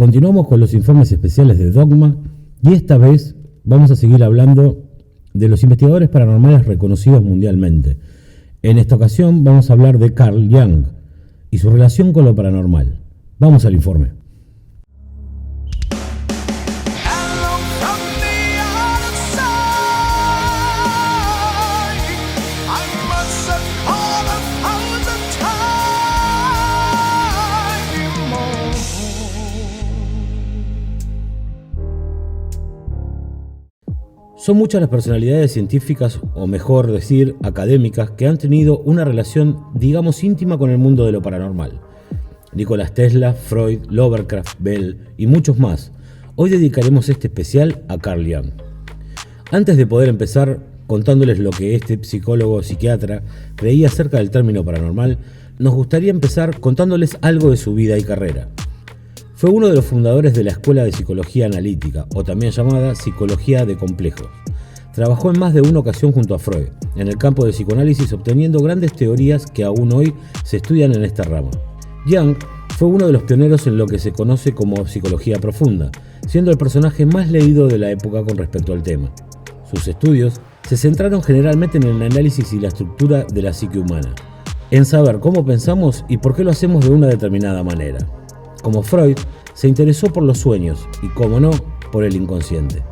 Continuamos con los informes especiales de Dogma y esta vez vamos a seguir hablando de los investigadores paranormales reconocidos mundialmente. En esta ocasión vamos a hablar de Carl Jung y su relación con lo paranormal. Vamos al informe. Son muchas las personalidades científicas, o mejor decir, académicas, que han tenido una relación, digamos, íntima con el mundo de lo paranormal. Nikola Tesla, Freud, Lovecraft, Bell y muchos más. Hoy dedicaremos este especial a Carl Jung. Antes de poder empezar contándoles lo que este psicólogo psiquiatra creía acerca del término paranormal, nos gustaría empezar contándoles algo de su vida y carrera. Fue uno de los fundadores de la Escuela de Psicología Analítica, o también llamada Psicología de Complejos. Trabajó en más de una ocasión junto a Freud, en el campo del psicoanálisis, obteniendo grandes teorías que aún hoy se estudian en esta rama. Jung fue uno de los pioneros en lo que se conoce como psicología profunda, siendo el personaje más leído de la época con respecto al tema. Sus estudios se centraron generalmente en el análisis y la estructura de la psique humana, en saber cómo pensamos y por qué lo hacemos de una determinada manera. Como Freud, se interesó por los sueños y, como no, por el inconsciente.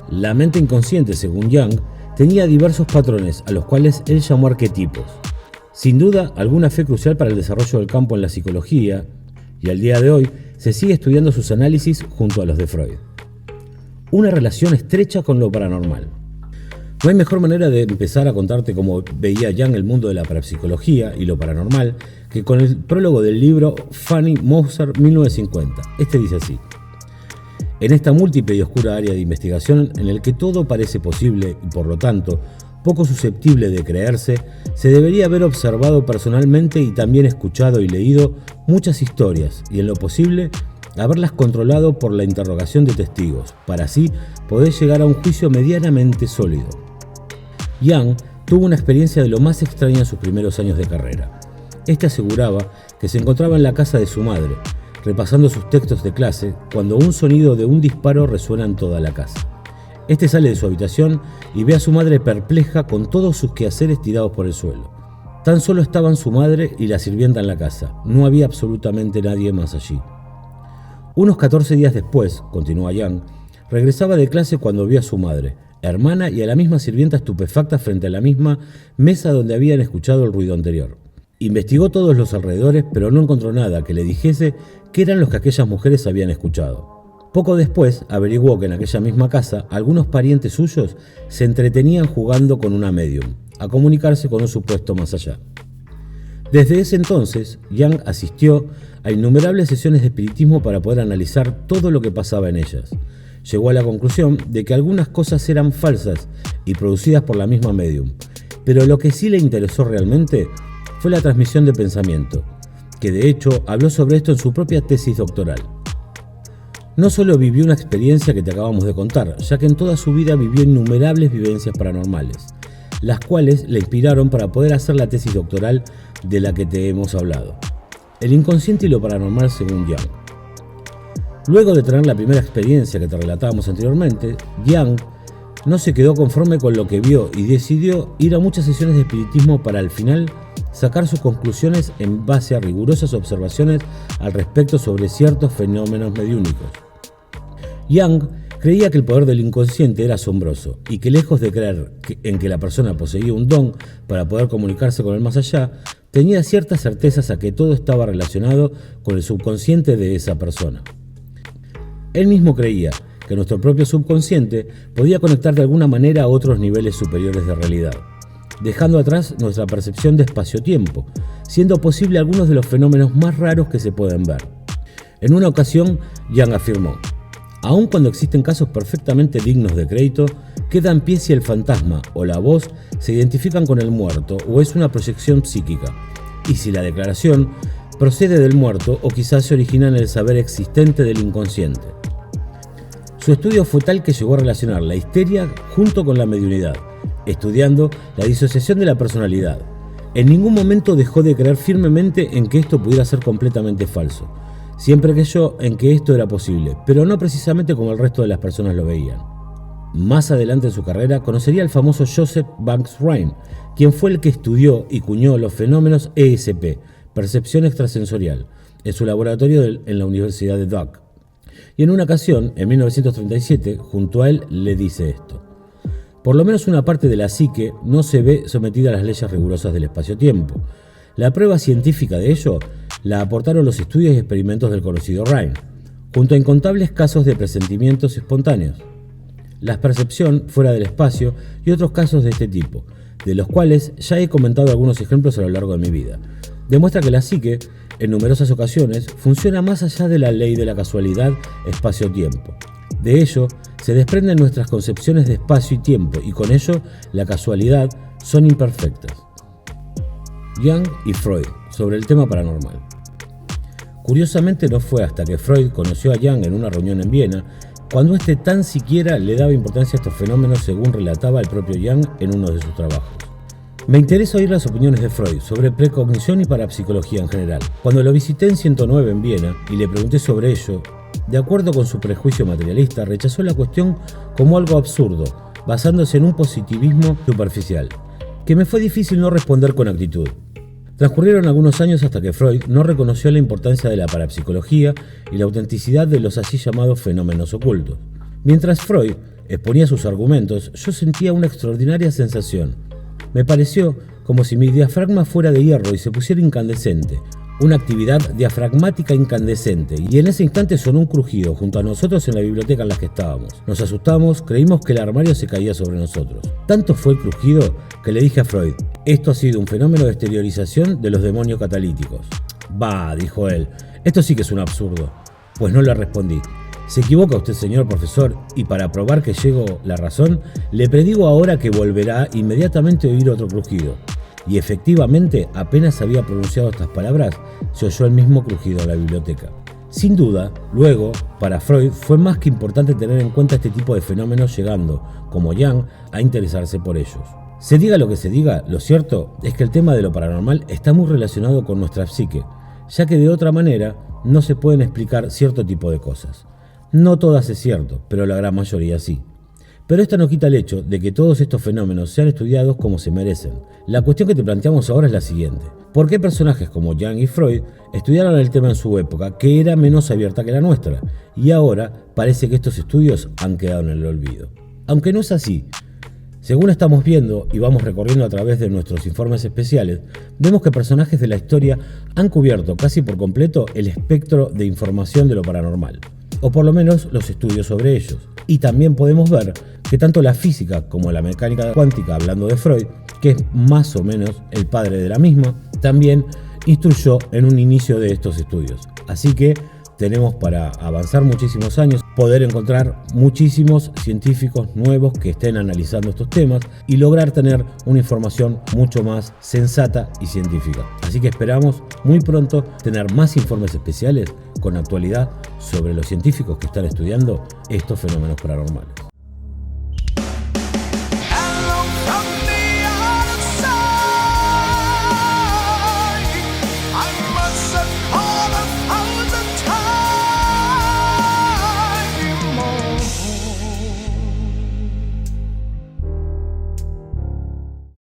La mente inconsciente, según Jung, tenía diversos patrones a los cuales él llamó arquetipos. Sin duda, alguna fue crucial para el desarrollo del campo en la psicología, y al día de hoy se sigue estudiando sus análisis junto a los de Freud. Una relación estrecha con lo paranormal. No hay mejor manera de empezar a contarte cómo veía Jung el mundo de la parapsicología y lo paranormal que con el prólogo del libro Fanny Mozart 1950. Este dice así: en esta múltiple y oscura área de investigación en el que todo parece posible y por lo tanto poco susceptible de creerse, se debería haber observado personalmente y también escuchado y leído muchas historias y en lo posible haberlas controlado por la interrogación de testigos, para así poder llegar a un juicio medianamente sólido. Jung tuvo una experiencia de lo más extraña en sus primeros años de carrera. Este aseguraba que se encontraba en la casa de su madre, repasando sus textos de clase, cuando un sonido de un disparo resuena en toda la casa. Este sale de su habitación y ve a su madre perpleja con todos sus quehaceres tirados por el suelo. Tan solo estaban su madre y la sirvienta en la casa, no había absolutamente nadie más allí. Unos 14 días después, continúa Jung, regresaba de clase cuando vio a su madre, hermana y a la misma sirvienta estupefacta frente a la misma mesa donde habían escuchado el ruido anterior. Investigó todos los alrededores, pero no encontró nada que le dijese qué eran los que aquellas mujeres habían escuchado. Poco después averiguó que en aquella misma casa algunos parientes suyos se entretenían jugando con una medium, a comunicarse con un supuesto más allá. Desde ese entonces, Jung asistió a innumerables sesiones de espiritismo para poder analizar todo lo que pasaba en ellas. Llegó a la conclusión de que algunas cosas eran falsas y producidas por la misma medium, pero lo que sí le interesó realmente fue la transmisión de pensamiento, que de hecho habló sobre esto en su propia tesis doctoral. No solo vivió una experiencia que te acabamos de contar, ya que en toda su vida vivió innumerables vivencias paranormales, las cuales le inspiraron para poder hacer la tesis doctoral de la que te hemos hablado. El inconsciente y lo paranormal según Jung. Luego de tener la primera experiencia que te relatábamos anteriormente, Jung no se quedó conforme con lo que vio y decidió ir a muchas sesiones de espiritismo para al final sacar sus conclusiones en base a rigurosas observaciones al respecto sobre ciertos fenómenos mediúnicos. Jung creía que el poder del inconsciente era asombroso y que lejos de creer en que la persona poseía un don para poder comunicarse con el más allá, tenía ciertas certezas a que todo estaba relacionado con el subconsciente de esa persona. Él mismo creía que nuestro propio subconsciente podía conectar de alguna manera a otros niveles superiores de realidad, dejando atrás nuestra percepción de espacio-tiempo, siendo posible algunos de los fenómenos más raros que se pueden ver. En una ocasión, Jung afirmó: aun cuando existen casos perfectamente dignos de crédito, queda en pie si el fantasma o la voz se identifican con el muerto o es una proyección psíquica, y si la declaración procede del muerto o quizás se origina en el saber existente del inconsciente. Su estudio fue tal que llegó a relacionar la histeria junto con la mediunidad, estudiando la disociación de la personalidad. En ningún momento dejó de creer firmemente en que esto pudiera ser completamente falso, Siempre creyó en que esto era posible, pero no precisamente como el resto de las personas lo veían. Más adelante en su carrera conocería al famoso Joseph Banks Rhine, quien fue el que estudió y cuñó los fenómenos ESP, percepción extrasensorial, en su laboratorio en la Universidad de Duke. Y en una ocasión, en 1937, junto a él le dice esto: por lo menos una parte de la psique no se ve sometida a las leyes rigurosas del espacio-tiempo. La prueba científica de ello la aportaron los estudios y experimentos del conocido Rhine, junto a incontables casos de presentimientos espontáneos, la percepción fuera del espacio y otros casos de este tipo, de los cuales ya he comentado algunos ejemplos a lo largo de mi vida. Demuestra que la psique, en numerosas ocasiones, funciona más allá de la ley de la casualidad espacio-tiempo. De ello se desprenden nuestras concepciones de espacio y tiempo, y con ello la casualidad son imperfectas. Jung y Freud, sobre el tema paranormal. Curiosamente, no fue hasta que Freud conoció a Jung en una reunión en Viena cuando éste tan siquiera le daba importancia a estos fenómenos, según relataba el propio Jung en uno de sus trabajos. Me interesa oír las opiniones de Freud sobre precognición y parapsicología en general. Cuando lo visité en 109 en Viena y le pregunté sobre ello, de acuerdo con su prejuicio materialista, rechazó la cuestión como algo absurdo, basándose en un positivismo superficial, que me fue difícil no responder con actitud. Transcurrieron algunos años hasta que Freud no reconoció la importancia de la parapsicología y la autenticidad de los así llamados fenómenos ocultos. Mientras Freud exponía sus argumentos, yo sentía una extraordinaria sensación. Me pareció como si mi diafragma fuera de hierro y se pusiera incandescente, una actividad diafragmática incandescente, y en ese instante sonó un crujido junto a nosotros en la biblioteca en la que estábamos. Nos asustamos, creímos que el armario se caía sobre nosotros. Tanto fue el crujido que le dije a Freud: esto ha sido un fenómeno de exteriorización de los demonios catalíticos. Bah, dijo él, esto sí que es un absurdo. Pues no le respondí. Se equivoca usted, señor profesor, y para probar que llego la razón, le predigo ahora que volverá inmediatamente a oír otro crujido. Y efectivamente, apenas había pronunciado estas palabras, se oyó el mismo crujido en la biblioteca. Sin duda, luego, para Freud fue más que importante tener en cuenta este tipo de fenómenos, llegando, como Jung, a interesarse por ellos. Se diga lo que se diga, lo cierto es que el tema de lo paranormal está muy relacionado con nuestra psique, ya que de otra manera no se pueden explicar cierto tipo de cosas. No todas es cierto, pero la gran mayoría sí. Pero esto no quita el hecho de que todos estos fenómenos sean estudiados como se merecen. La cuestión que te planteamos ahora es la siguiente: ¿por qué personajes como Jung y Freud estudiaron el tema en su época, que era menos abierta que la nuestra, y ahora parece que estos estudios han quedado en el olvido? Aunque no es así. Según estamos viendo y vamos recorriendo a través de nuestros informes especiales, vemos que personajes de la historia han cubierto casi por completo el espectro de información de lo paranormal, o por lo menos los estudios sobre ellos. Y también podemos ver que tanto la física como la mecánica cuántica, hablando de Freud, que es más o menos el padre de la misma, también instruyó en un inicio de estos estudios. Así que tenemos para avanzar muchísimos años, poder encontrar muchísimos científicos nuevos que estén analizando estos temas y lograr tener una información mucho más sensata y científica. Así que esperamos muy pronto tener más informes especiales con actualidad sobre los científicos que están estudiando estos fenómenos paranormales.